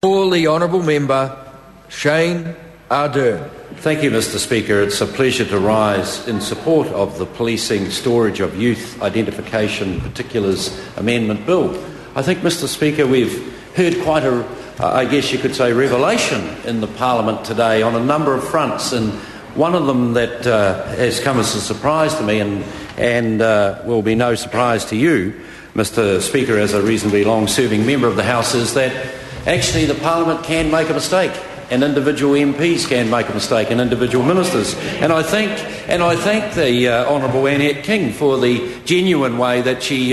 Call the honourable member Shane Ardern. Thank you, Mr Speaker. It's a pleasure to rise in support of the Policing Storage of Youth Identification Particulars Amendment Bill. I think, Mr Speaker, we've heard quite a, I guess you could say, revelation in the Parliament today on a number of fronts, and one of them that has come as a surprise to me and will be no surprise to you, Mr Speaker, as a reasonably long-serving member of the House, is that actually the Parliament can make a mistake, and individual MPs can make a mistake, and individual ministers. And I thank the Honourable Annette King for the genuine way that she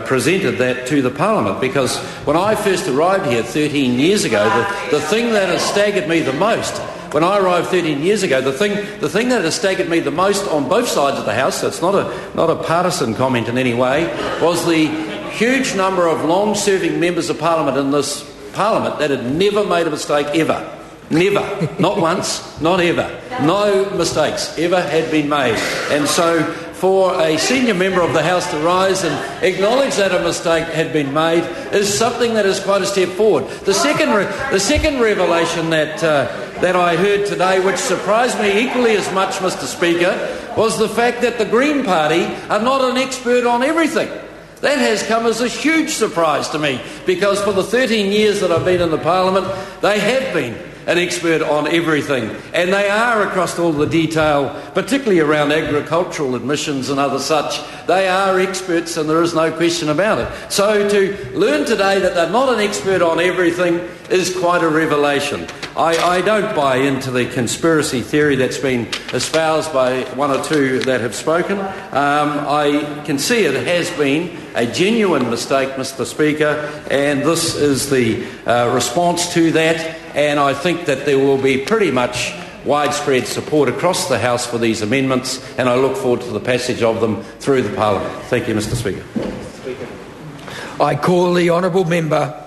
presented that to the Parliament, because when I first arrived here 13 years ago, the thing that has staggered me the most, when I arrived 13 years ago, the thing that has staggered me the most on both sides of the House, so it's not a partisan comment in any way, was the huge number of long-serving members of Parliament in this Parliament that had never made a mistake ever. Never. Not once, not ever. No mistakes ever had been made. And so for a senior member of the House to rise and acknowledge that a mistake had been made is something that is quite a step forward. The second revelation that I heard today, which surprised me equally as much, Mr Speaker, was the fact that the Green Party are not an expert on everything. That has come as a huge surprise to me, because for the 13 years that I've been in the Parliament, they have been an expert on everything, and they are across all the detail, particularly around agricultural admissions and other such. They are experts, and there is no question about it. So to learn today that they're not an expert on everything is quite a revelation. I don't buy into the conspiracy theory that's been espoused by one or two that have spoken. I can see it has been a genuine mistake, Mr Speaker, and this is the response to that, and I think that there will be pretty much widespread support across the House for these amendments, and I look forward to the passage of them through the Parliament. Thank you, Mr Speaker. I call the honourable member